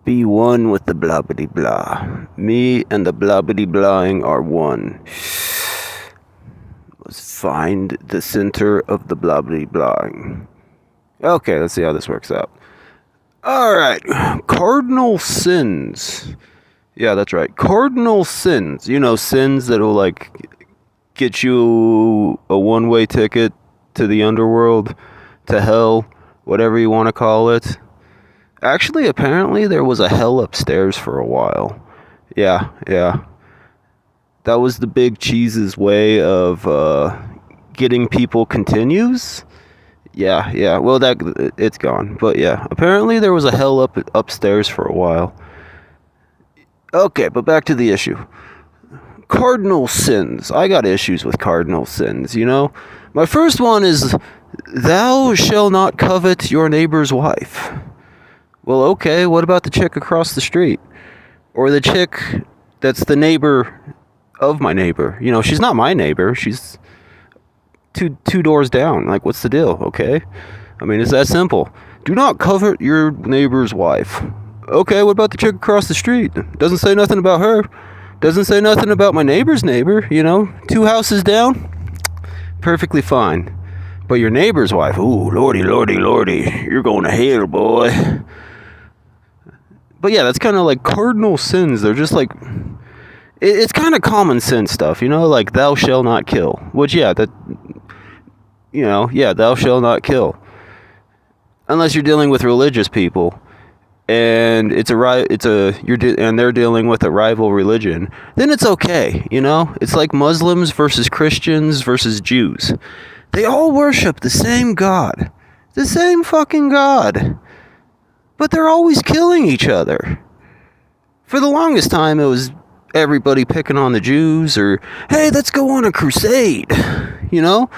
Be one with the blah-bitty blah. Me and the blah-bitty blahing are one. Let's find the center of the blah-bitty blahing. Okay, let's see how this works out. Alright, Cardinal Sins. Yeah, that's right. Cardinal Sins. You know, sins that'll, get you a one-way ticket to the underworld, to hell, whatever you want to call it. Actually, apparently there was a hell upstairs for a while. Yeah. That was the Big Cheese's way of getting people continues. Yeah. Well, it's gone. But yeah, apparently there was a hell upstairs for a while. Okay, but back to the issue. Cardinal Sins. I got issues with cardinal sins, you know? My first one is, thou shall not covet your neighbor's wife. Well, okay, what about the chick across the street? Or the chick that's the neighbor of my neighbor? You know, she's not my neighbor. She's two doors down. Like, what's the deal, okay? I mean, it's that simple. Do not covet your neighbor's wife. Okay, what about the chick across the street? Doesn't say nothing about her. Doesn't say nothing about my neighbor's neighbor, you know? 2 houses down? Perfectly fine. But your neighbor's wife, ooh, lordy, you're going to hell, boy. But yeah, that's kind of like cardinal sins. They're just like, it's kind of common sense stuff, you know, like thou shalt not kill. Which, yeah, thou shalt not kill. Unless you're dealing with religious people, and and they're dealing with a rival religion, then it's okay, you know. It's like Muslims versus Christians versus Jews. They all worship the same God, the same fucking God. But they're always killing each other. For the longest time, it was everybody picking on the Jews, or, hey, let's go on a crusade. You know?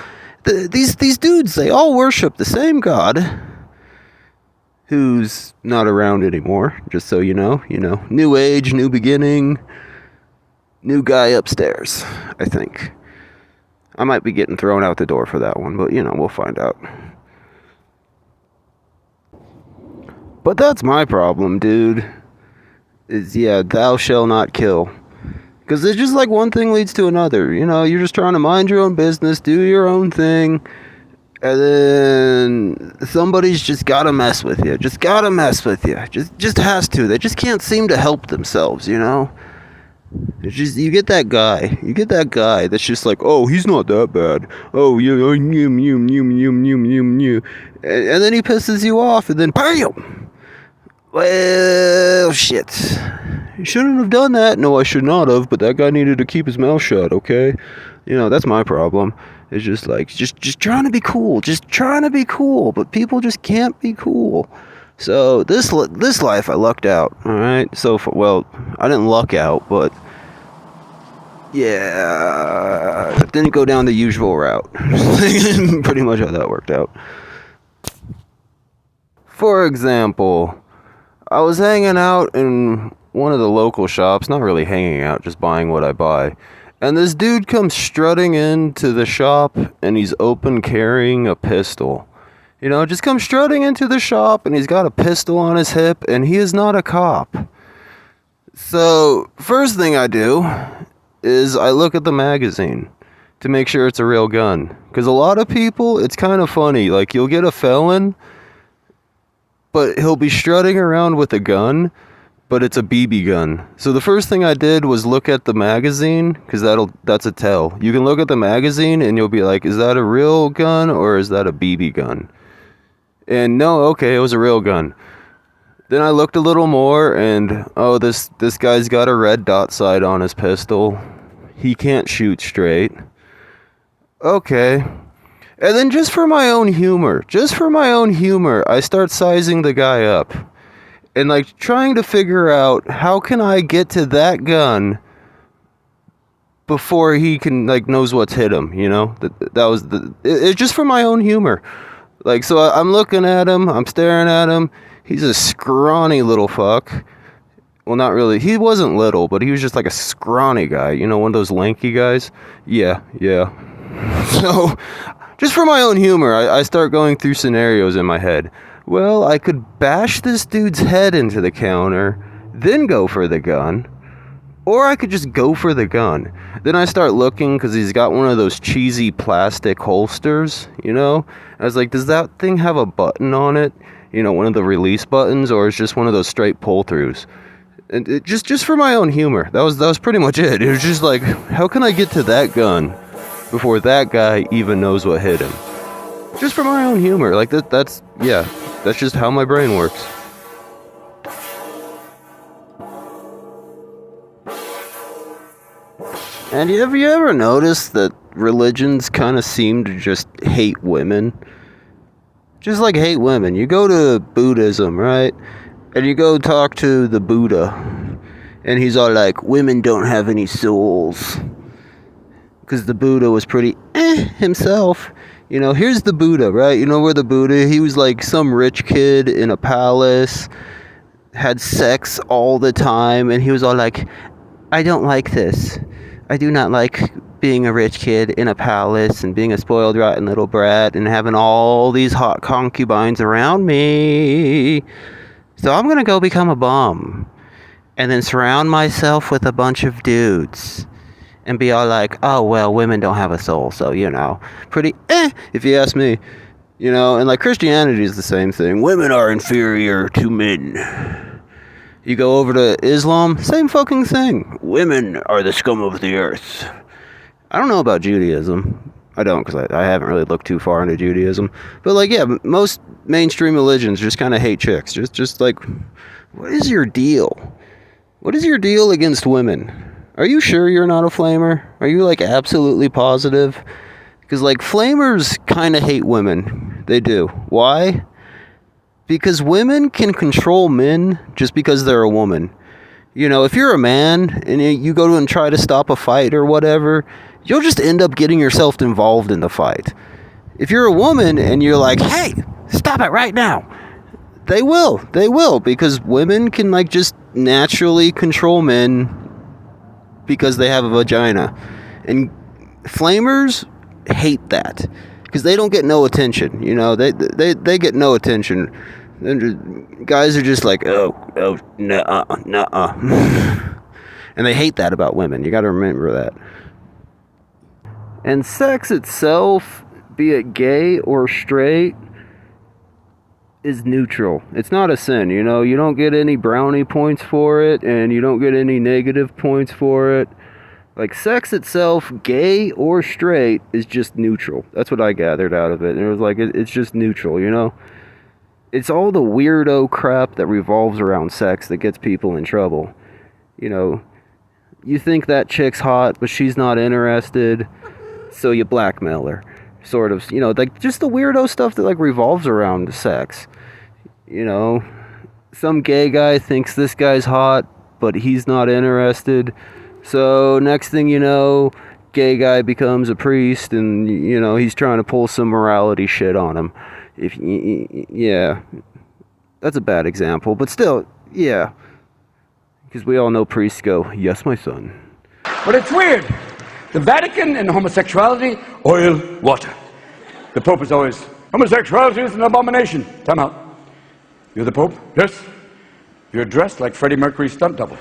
These dudes, they all worship the same God, who's not around anymore, just so you know. New age, new beginning, new guy upstairs, I think. I might be getting thrown out the door for that one, but, we'll find out. But that's my problem, dude. Thou shall not kill. Because it's just like one thing leads to another. You know, you're just trying to mind your own business, do your own thing, and then somebody's just gotta mess with you. Just has to. They just can't seem to help themselves, you know? It's just, you get that guy that's just like, oh, he's not that bad. Oh, yeah, and then he pisses you off, and then BAM! Well, shit. You shouldn't have done that. No, I should not have, but that guy needed to keep his mouth shut, okay? You know, that's my problem. It's just like, just trying to be cool. Just trying to be cool, but people just can't be cool. So, this life, I lucked out, alright? I didn't luck out, but yeah, didn't go down the usual route. Pretty much how that worked out. For example, I was hanging out in one of the local shops, not really hanging out, just buying what I buy. And this dude comes strutting into the shop, and he's open carrying a pistol. You know, just comes strutting into the shop, and he's got a pistol on his hip, and he is not a cop. So, first thing I do is I look at the magazine to make sure it's a real gun. Because a lot of people, it's kind of funny. Like, you'll get a felon, but he'll be strutting around with a gun, but it's a BB gun. So the first thing I did was look at the magazine, because that's a tell. You can look at the magazine, and you'll be like, is that a real gun, or is that a BB gun? And no, okay, it was a real gun. Then I looked a little more, and, oh, this guy's got a red dot sight on his pistol. He can't shoot straight. Okay. And then just for my own humor, I start sizing the guy up. And, like, trying to figure out, how can I get to that gun before he can, like, knows what's hit him, you know? It's just for my own humor. Like, so I'm looking at him, I'm staring at him. He's a scrawny little fuck. Well, not really. He wasn't little, but he was just like a scrawny guy. You know, one of those lanky guys? Yeah. So, just for my own humor, I start going through scenarios in my head. Well, I could bash this dude's head into the counter, then go for the gun. Or I could just go for the gun. Then I start looking because he's got one of those cheesy plastic holsters, you know? I was like, does that thing have a button on it? You know, one of the release buttons, or is just one of those straight pull-throughs? And just for my own humor. That was pretty much it. It was just like, how can I get to that gun before that guy even knows what hit him? Just for my own humor. Like that's just how my brain works. And have you ever noticed that religions kind of seem to just hate women? Just like hate women. You go to Buddhism, right? And you go talk to the Buddha. And he's all like, women don't have any souls. Because the Buddha was pretty himself. You know, here's the Buddha, right? You know where the Buddha, he was like some rich kid in a palace, had sex all the time, and he was all like, I don't like this. I do not like being a rich kid in a palace and being a spoiled, rotten little brat and having all these hot concubines around me. So I'm going to go become a bum and then surround myself with a bunch of dudes and be all like, oh, well, women don't have a soul. So, you know, pretty if you ask me, you know, and like Christianity is the same thing. Women are inferior to men. You go over to Islam, same fucking thing. Women are the scum of the earth. I don't know about Judaism. I don't, because I haven't really looked too far into Judaism. But, like, yeah, most mainstream religions just kind of hate chicks. Just like, what is your deal? What is your deal against women? Are you sure you're not a flamer? Are you, like, absolutely positive? Because, like, flamers kind of hate women. They do. Why? Because women can control men just because they're a woman. You know, if you're a man and you go to and try to stop a fight or whatever, you'll just end up getting yourself involved in the fight. If you're a woman and you're like, hey, stop it right now, they will. They will, because women can, like, just naturally control men because they have a vagina. And flamers hate that. Because they don't get no attention, you know, they get no attention. And guys are just like, oh, nuh-uh. And they hate that about women. You got to remember that. And sex itself, be it gay or straight, is neutral. It's not a sin, you know. You don't get any brownie points for it, and you don't get any negative points for it. Like, sex itself, gay or straight, is just neutral. That's what I gathered out of it. And it was like, it's just neutral, you know? It's all the weirdo crap that revolves around sex that gets people in trouble. You know, you think that chick's hot, but she's not interested, so you blackmail her. Sort of, you know, like, just the weirdo stuff that, like, revolves around sex. You know, some gay guy thinks this guy's hot, but he's not interested. So next thing you know, gay guy becomes a priest, and you know he's trying to pull some morality shit on him. Yeah, that's a bad example, but still, yeah, because we all know priests go, "Yes, my son." But it's weird. The Vatican and homosexuality, oil, water. The Pope is always, homosexuality is an abomination. Time out. You're the Pope? Yes. You're dressed like Freddie Mercury's stunt double.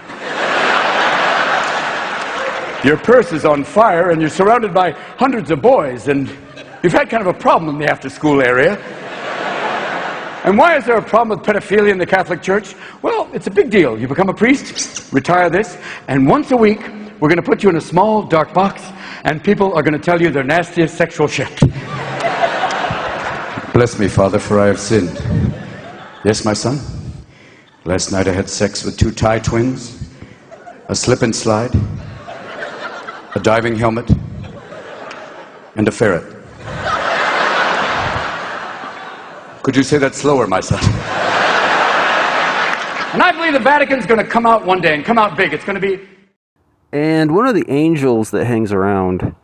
Your purse is on fire, and you're surrounded by hundreds of boys, and you've had kind of a problem in the after-school area. And why is there a problem with pedophilia in the Catholic Church? Well, it's a big deal. You become a priest, retire this, and once a week, we're going to put you in a small, dark box, and people are going to tell you their nastiest sexual shit. Bless me, Father, for I have sinned. Yes, my son? Last night I had sex with 2 Thai twins, a slip and slide, a diving helmet, and a ferret. Could you say that slower, my son? And I believe the Vatican's going to come out one day and come out big. It's going to be... And one of the angels that hangs around,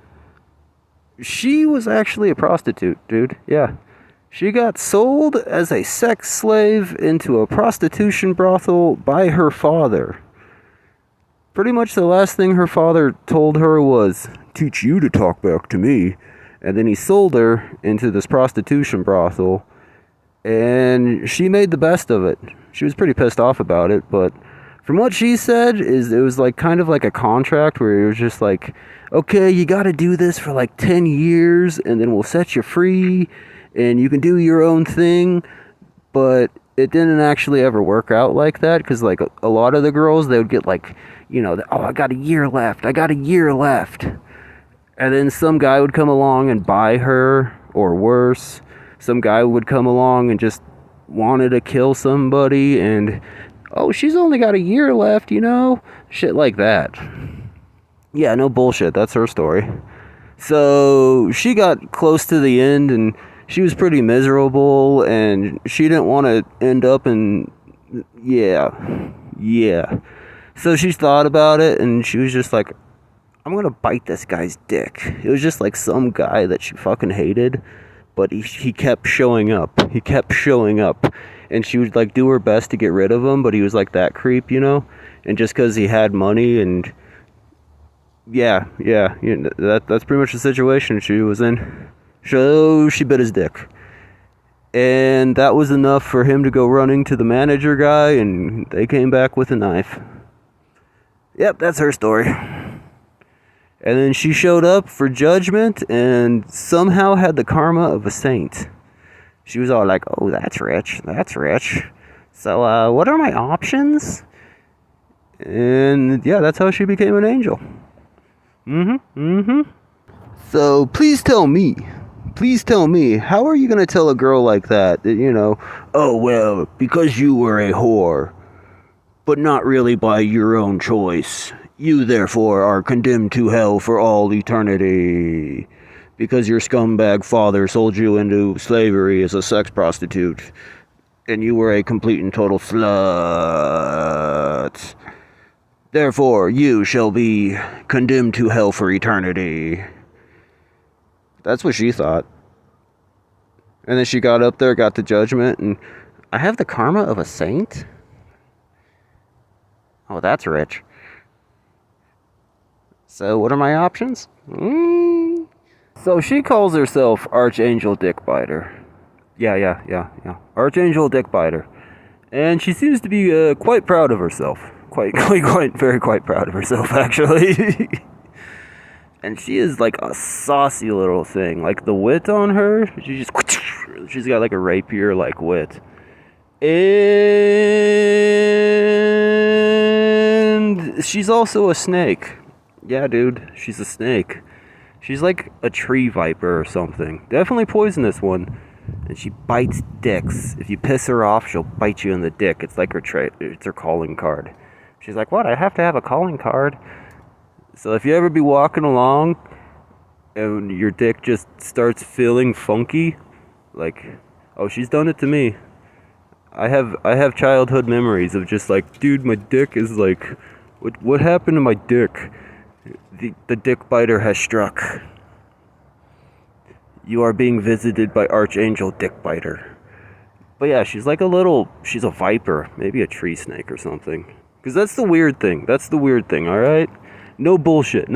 she was actually a prostitute, dude. Yeah. She got sold as a sex slave into a prostitution brothel by her father. Pretty much the last thing her father told her was, teach you to talk back to me. And then he sold her into this prostitution brothel. and she made the best of it. She was pretty pissed off about it, but from what she said, is it was like kind of like a contract where it was just like, okay, you got to do this for like 10 years, and then we'll set you free, and you can do your own thing. But it didn't actually ever work out like that, because like a lot of the girls, they would get like, oh, I got a year left, I got a year left. And then some guy would come along and buy her, or worse, some guy would come along and just wanted to kill somebody, and oh, she's only got a year left, shit like that. Yeah, no bullshit, that's her story. So she got close to the end, and she was pretty miserable, and she didn't want to end up in, yeah. So she thought about it, and she was just like, I'm gonna bite this guy's dick. It was just like some guy that she fucking hated, but he kept showing up. He kept showing up, and she would like do her best to get rid of him, but he was like that creep, And just because he had money, and yeah, that's pretty much the situation she was in. So she bit his dick, and that was enough for him to go running to the manager guy, and they came back with a knife. Yep, that's her story. And then she showed up for judgment and somehow had the karma of a saint. She was all like, oh, that's rich. So, what are my options? And yeah, that's how she became an angel. So, please tell me, how are you going to tell a girl like that, oh, well, because you were a whore, but not really by your own choice. You, therefore, are condemned to hell for all eternity, because your scumbag father sold you into slavery as a sex prostitute, and you were a complete and total slut. Therefore, you shall be condemned to hell for eternity. That's what she thought. And then she got up there, got the judgment, and I have the karma of a saint? Oh, that's rich. So what are my options? So she calls herself Archangel Dickbiter. Yeah. Archangel Dickbiter. And she seems to be quite proud of herself. Quite proud of herself, actually. And she is like a saucy little thing. Like the wit on her, she's got like a rapier-like wit. And she's also a snake. Yeah, dude, she's a snake. She's like a tree viper or something. Definitely poisonous one. And she bites dicks. If you piss her off, she'll bite you in the dick. It's like it's her calling card. She's like, what? I have to have a calling card? So if you ever be walking along and your dick just starts feeling funky, like, oh, she's done it to me. I have childhood memories of just like, dude, my dick is like, what happened to my dick? The dick biter has struck. You are being visited by Archangel Dickbiter. But yeah, she's like she's a viper, maybe a tree snake or something. Because that's the weird thing, alright? No bullshit.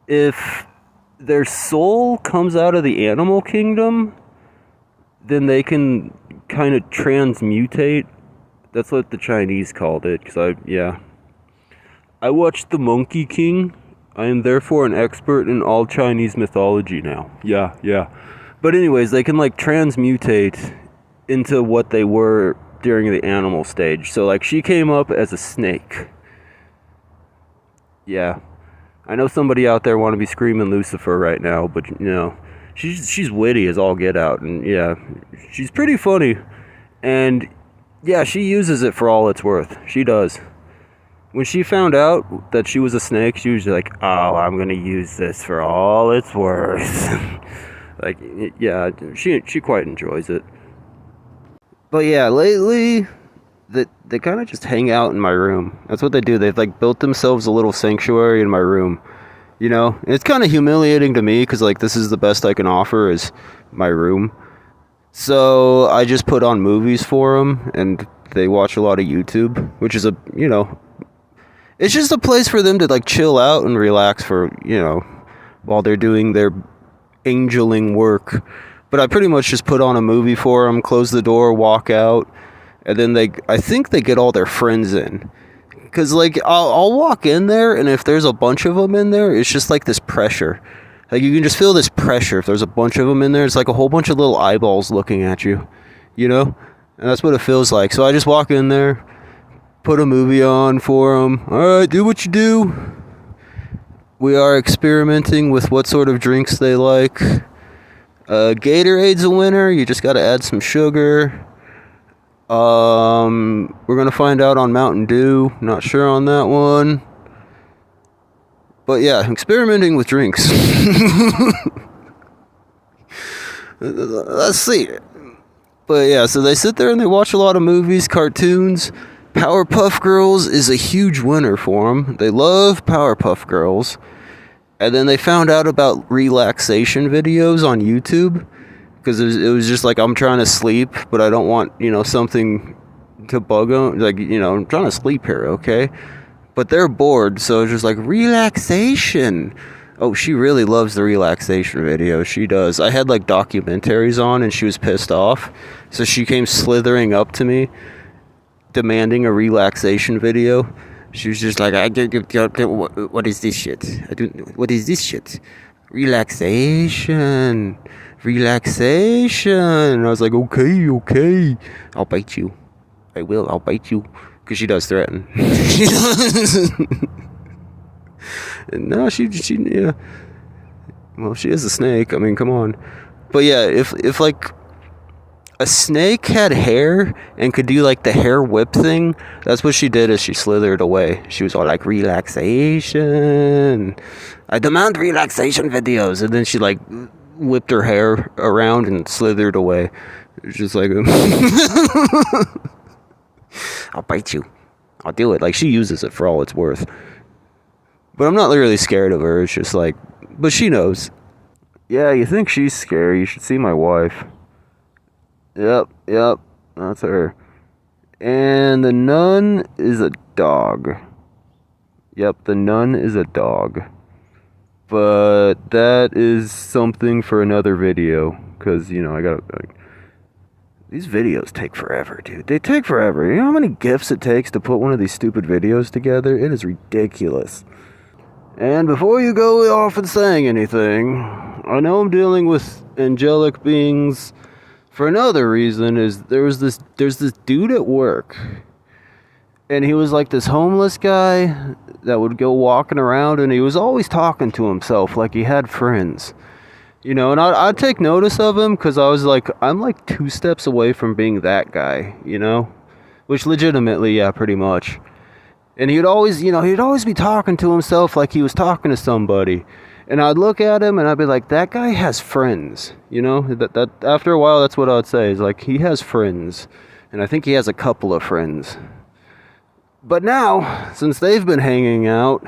If their soul comes out of the animal kingdom, then they can kind of transmutate. That's what the Chinese called it, I watched The Monkey King. I am therefore an expert in all Chinese mythology now. Yeah. But anyways, they can like transmutate into what they were during the animal stage. So like she came up as a snake. Yeah. I know somebody out there want to be screaming Lucifer right now, but she's witty as all get out, and yeah, she's pretty funny. And yeah, she uses it for all it's worth. She does. When she found out that she was a snake, she was like, oh, I'm going to use this for all it's worth. Like, yeah, she quite enjoys it. But yeah, lately, they kind of just hang out in my room. That's what they do. They've like built themselves a little sanctuary in my room. And it's kind of humiliating to me because like this is the best I can offer is my room. So I just put on movies for them, and they watch a lot of YouTube, which is it's just a place for them to like chill out and relax for, while they're doing their angeling work But I pretty much just put on a movie for them, close the door, walk out, and then I think they get all their friends in. Because, like, I'll walk in there, and if there's a bunch of them in there, it's just like this pressure. Like, you can just feel this pressure. If there's a bunch of them in there, it's like a whole bunch of little eyeballs looking at you, you know? And that's what it feels like. So I just walk in there, put a movie on for them. All right, do what you do. We are experimenting with what sort of drinks they like. Gatorade's a winner. You just got to add some sugar. We're going to find out on Mountain Dew. Not sure on that one. But yeah, experimenting with drinks. Let's see. But yeah, so they sit there and they watch a lot of movies, cartoons. Powerpuff Girls is a huge winner for them. They love Powerpuff Girls. And then they found out about relaxation videos on YouTube. Because it was just like, I'm trying to sleep, but I don't want, something to bug them. Like, I'm trying to sleep here, okay? But they're bored, so it's just like, relaxation. Oh, she really loves the relaxation videos. She does. I had, like, documentaries on, and she was pissed off. So she came slithering up to me, demanding a relaxation video. She was just like, what is this shit? What is this shit? Relaxation. And I was like, okay. I'll bite you. I'll bite you. Because she does threaten. She does. No, she, yeah. Well, she is a snake. I mean, come on. But yeah, if like a snake had hair and could do like the hair whip thing, that's what she did as she slithered away. She was all like, relaxation. I demand relaxation videos. And then she like whipped her hair around and slithered away. It's just like, I'll bite you. I'll do it. Like, she uses it for all it's worth. But I'm not really scared of her. It's just like, but she knows. Yeah, you think she's scary. You should see my wife. Yep, that's her. And the nun is a dog. Yep, the nun is a dog. But that is something for another video. Because, I gotta... These videos take forever, dude. They take forever. You know how many GIFs it takes to put one of these stupid videos together? It is ridiculous. And before you go off and saying anything, I know I'm dealing with angelic beings... For another reason is there's this dude at work, and he was like this homeless guy that would go walking around, and he was always talking to himself like he had friends, and I'd take notice of him because I was like, I'm like 2 steps away from being that guy, which legitimately, yeah, pretty much. And he'd always be talking to himself like he was talking to somebody. And I'd look at him and I'd be like, that guy has friends, that after a while, that's what I'd say is like, he has friends. And I think he has a couple of friends. But now, since they've been hanging out,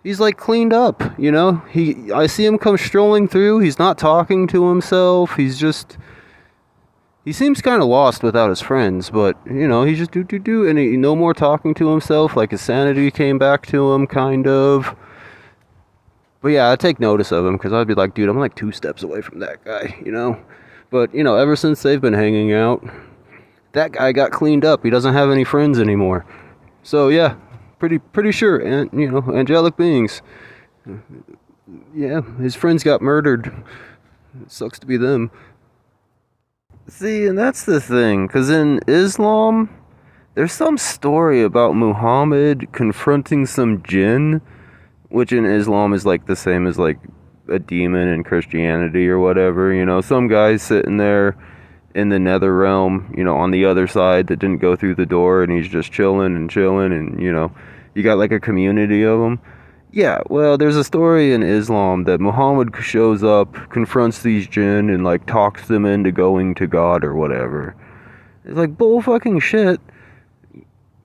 he's like cleaned up, I see him come strolling through. He's not talking to himself. He seems kind of lost without his friends, but, he just do. And he no more talking to himself, like his sanity came back to him, kind of. But yeah, I'd take notice of him because I'd be like, dude, I'm like 2 steps away from that guy, But, ever since they've been hanging out, that guy got cleaned up. He doesn't have any friends anymore. So yeah, pretty sure, and angelic beings. Yeah, his friends got murdered. It sucks to be them. See, and that's the thing, because in Islam, there's some story about Muhammad confronting some jinn, which in Islam is like the same as like a demon in Christianity or whatever, some guy's sitting there in the nether realm, on the other side that didn't go through the door, and he's just chilling, and you got like a community of them. Yeah, well, there's a story in Islam that Muhammad shows up, confronts these jinn, and like talks them into going to God or whatever. It's like bull fucking shit.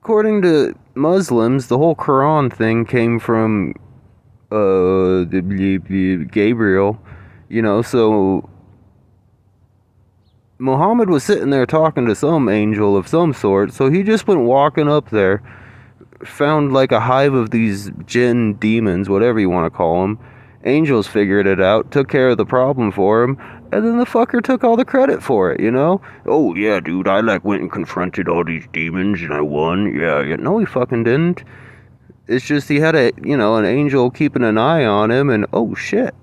According to Muslims, the whole Quran thing came from Gabriel, so Muhammad was sitting there talking to some angel of some sort, so he just went walking up there, found like a hive of these jinn demons, whatever you want to call them, Angels figured it out, took care of the problem for him, and then the fucker took all the credit for it, you know? Oh, yeah, dude, I, like, went and confronted all these demons, and I won. Yeah. No, he fucking didn't. It's just he had an angel keeping an eye on him, and oh, shit.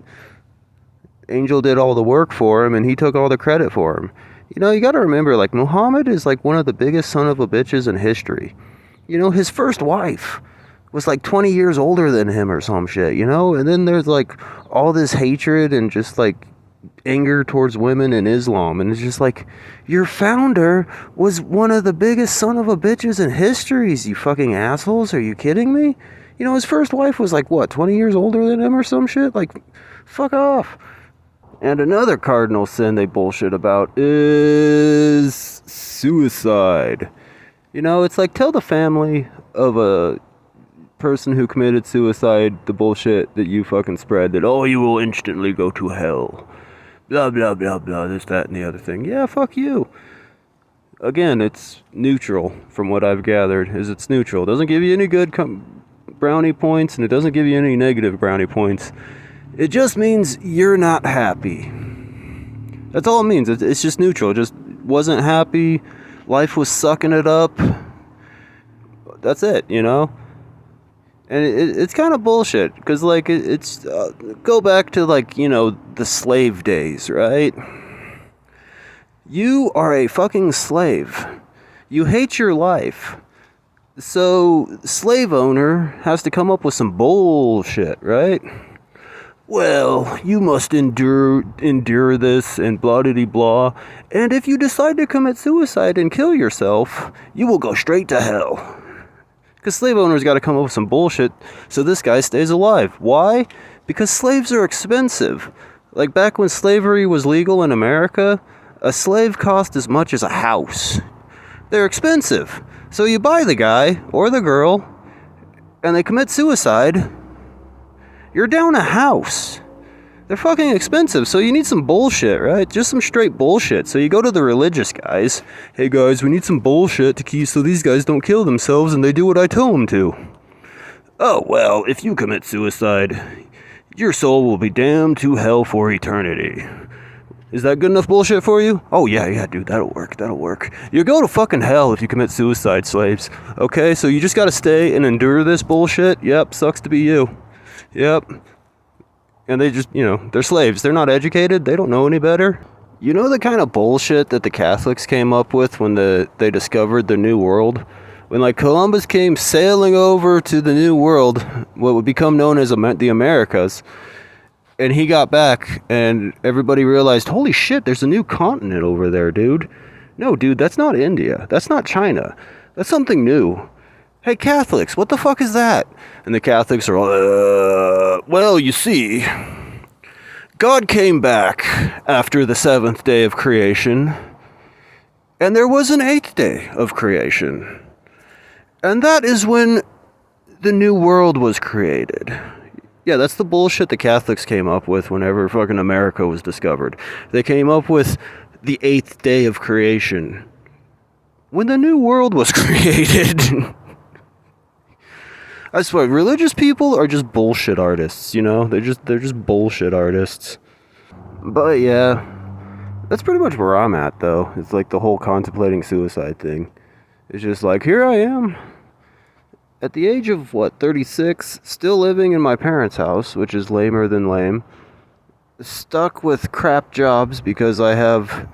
Angel did all the work for him, and he took all the credit for him. You know, you gotta remember, like, Muhammad is, like, one of the biggest son of a bitches in history. You know, his first wife was like 20 years older than him or some shit, you know? And then there's like all this hatred and just like anger towards women in Islam. And it's just like, your founder was one of the biggest son of a bitches in histories, you fucking assholes. Are you kidding me? You know, his first wife was like, what, 20 years older than him or some shit? Like, fuck off. And another cardinal sin they bullshit about is suicide. You know, it's like, tell the family of a person who committed suicide the bullshit that you fucking spread, that, oh, you will instantly go to hell. Blah, blah, blah, blah, this, that, and the other thing. Yeah, fuck you. Again, it's neutral, from what I've gathered, is it's neutral. It doesn't give you any good brownie points, and it doesn't give you any negative brownie points. It just means you're not happy. That's all it means. It's just neutral. It just wasn't happy. Life was sucking it up. That's it, you know? And it's kind of bullshit, because, like, it's go back to, like, you know, the slave days, right? You are a fucking slave. You hate your life. So, slave owner has to come up with some bullshit, right? Well, you must endure this and blah-diddy-blah. And if you decide to commit suicide and kill yourself, you will go straight to hell. Because slave owners got to come up with some bullshit so this guy stays alive. Why? Because slaves are expensive. Like back when slavery was legal in America, a slave cost as much as a house. They're expensive. So you buy the guy or the girl, and they commit suicide, you're down a house. They're fucking expensive, so you need some bullshit, right? Just some straight bullshit. So you go to the religious guys. Hey guys, we need some bullshit to keep so these guys don't kill themselves and they do what I tell them to. Oh, well, if you commit suicide, your soul will be damned to hell for eternity. Is that good enough bullshit for you? Oh, yeah, dude, that'll work. You go to fucking hell if you commit suicide, slaves. Okay, so you just gotta stay and endure this bullshit? Yep, sucks to be you. Yep. And they just, you know, they're slaves. They're not educated. They don't know any better. You know the kind of bullshit that the Catholics came up with when they discovered the New World? When, like, Columbus came sailing over to the New World, what would become known as the Americas, and he got back, and everybody realized, holy shit, there's a new continent over there, dude. No, dude, that's not India. That's not China. That's something new. Hey, Catholics, what the fuck is that? And the Catholics are all, well, you see, God came back after the seventh day of creation, and there was an eighth day of creation. And that is when the New World was created. Yeah, that's the bullshit the Catholics came up with whenever fucking America was discovered. They came up with the eighth day of creation. When the New World was created. I swear, religious people are just bullshit artists, you know? They're just bullshit artists. But yeah, that's pretty much where I'm at, though. It's like the whole contemplating suicide thing. It's just like, here I am, at the age of, 36, still living in my parents' house, which is lamer than lame, stuck with crap jobs because I have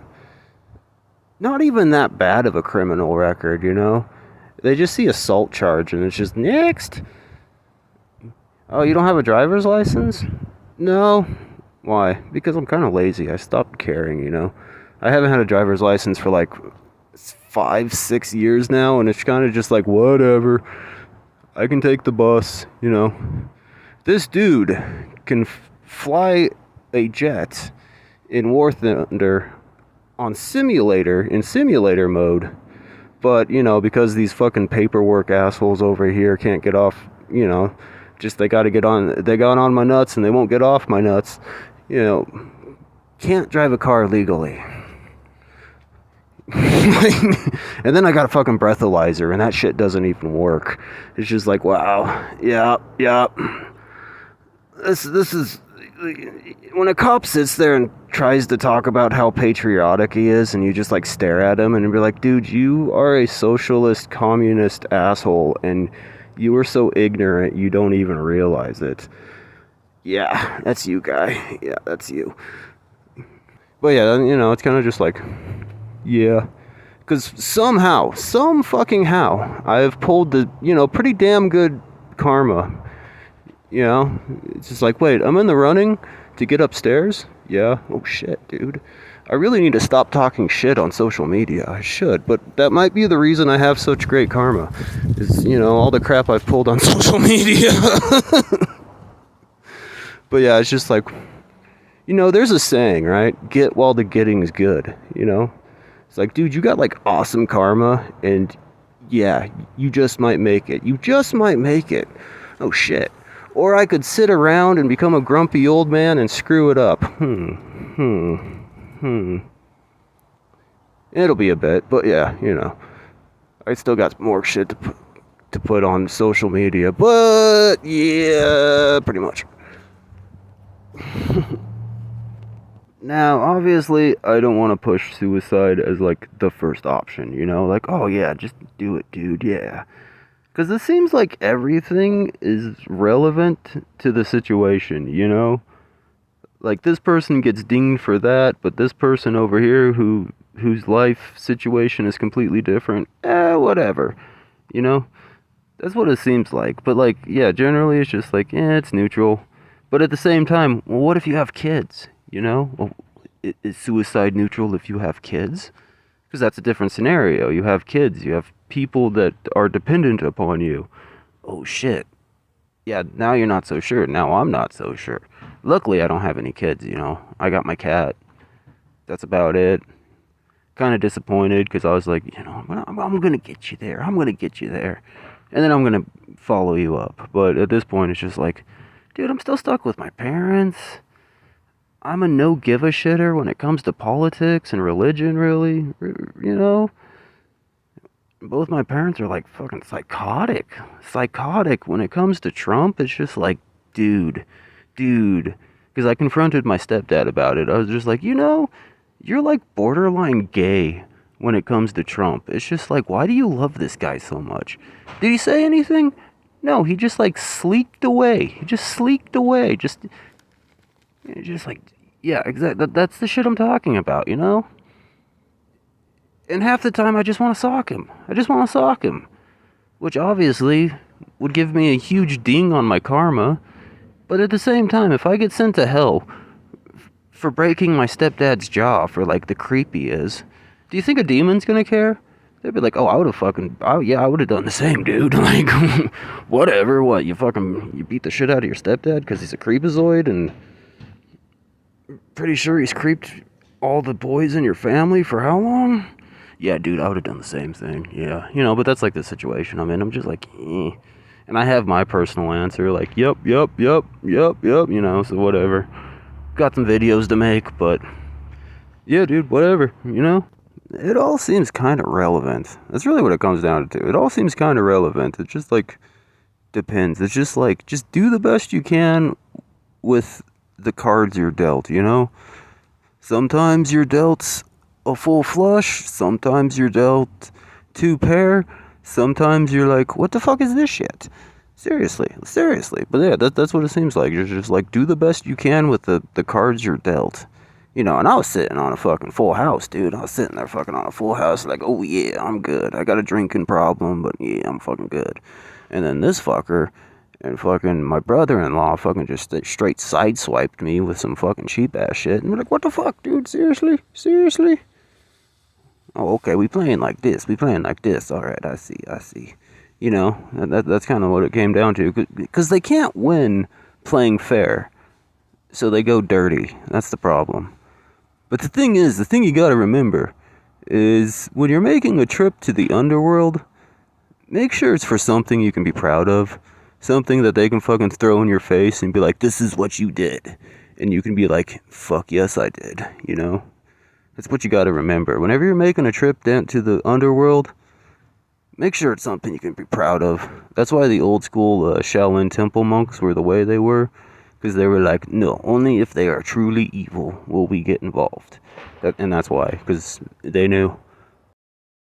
not even that bad of a criminal record, you know? They just see assault charge and it's just, next. Oh, you don't have a driver's license? No. Why? Because I'm kind of lazy. I stopped caring, you know? I haven't had a driver's license for like 5-6 years now, and it's kind of just like, whatever. I can take the bus, you know? This dude can fly a jet in War Thunder in simulator mode. But, you know, because these fucking paperwork assholes over here can't get off, you know, just they got on my nuts and they won't get off my nuts, you know, can't drive a car legally. And then I got a fucking breathalyzer and that shit doesn't even work. It's just like, wow, yeah. This is, when a cop sits there and tries to talk about how patriotic he is, and you just like stare at him and be like, dude, you are a socialist communist asshole, and you are so ignorant you don't even realize it. Yeah, that's you, guy. Yeah, that's you. But yeah, it's kind of just like, yeah. Because somehow, some fucking how, I've pulled the, pretty damn good karma. It's just like, wait, I'm in the running to get upstairs? Yeah. Oh shit, dude. I really need to stop talking shit on social media. I should, but that might be the reason I have such great karma. Is, all the crap I've pulled on social media. But yeah, it's just like, there's a saying, right? Get while the getting's good, It's like, dude, you got like awesome karma, and yeah, you just might make it. You just might make it. Oh shit. Or I could sit around and become a grumpy old man and screw it up. It'll be a bit, but yeah, I still got more shit to put on social media, but yeah, pretty much. Now, obviously, I don't want to push suicide as like the first option, like, oh yeah, just do it, dude, yeah. Because it seems like everything is relevant to the situation, Like, this person gets dinged for that, but this person over here whose life situation is completely different, whatever, That's what it seems like. But, like, yeah, generally it's just like, it's neutral. But at the same time, well, what if you have kids, Well, is suicide neutral if you have kids? Because that's a different scenario. You have kids, you have people that are dependent upon you. Oh shit. Yeah, now you're not so sure. Now I'm not so sure. Luckily, I don't have any kids, I got my cat. That's about it. Kind of disappointed because I was like, I'm going to get you there. I'm going to get you there. And then I'm going to follow you up. But at this point, it's just like, dude, I'm still stuck with my parents. I'm a no-give-a-shitter when it comes to politics and religion, really, Both my parents are, like, fucking psychotic. Psychotic when it comes to Trump. It's just like, dude. Because I confronted my stepdad about it. I was just like, you're, like, borderline gay when it comes to Trump. It's just like, why do you love this guy so much? Did he say anything? No, he just, like, sleeked away. Just like, yeah, exactly. That's the shit I'm talking about, And half the time I just want to sock him. Which obviously would give me a huge ding on my karma. But at the same time, if I get sent to hell for breaking my stepdad's jaw for like the creep he is, do you think a demon's gonna care? They'd be like, oh, I would have done the same, dude. Like, whatever, what, you beat the shit out of your stepdad because he's a creepazoid and pretty sure he's creeped all the boys in your family for how long? Yeah, dude, I would have done the same thing. Yeah, but that's like the situation I'm in. I'm just like, eh. And I have my personal answer, like, yep, so whatever. Got some videos to make, but yeah, dude, whatever, It all seems kind of relevant. That's really what it comes down to. It all seems kind of relevant. It just, like, depends. It's just like, just do the best you can with the cards you're dealt, Sometimes you're dealt a full flush, sometimes you're dealt two pair, sometimes you're like, what the fuck is this shit? Seriously. But yeah, that's what it seems like. You're just like, do the best you can with the cards you're dealt. And I was sitting on a fucking full house, dude. I was sitting there fucking on a full house, like, oh yeah, I'm good. I got a drinking problem, but yeah, I'm fucking good. And then this fucker and fucking my brother-in-law fucking just straight sideswiped me with some fucking cheap-ass shit. And we're like, what the fuck, dude? Seriously? Oh, okay, we playing like this. All right, I see. That's kind of what it came down to. Because they can't win playing fair. So they go dirty. That's the problem. But the thing you gotta remember is when you're making a trip to the underworld, make sure it's for something you can be proud of. Something that they can fucking throw in your face and be like, this is what you did. And you can be like, fuck yes, I did, That's what you gotta remember. Whenever you're making a trip down to the underworld, make sure it's something you can be proud of. That's why the old school Shaolin temple monks were the way they were. Because they were like, no, only if they are truly evil will we get involved. And that's why, because they knew.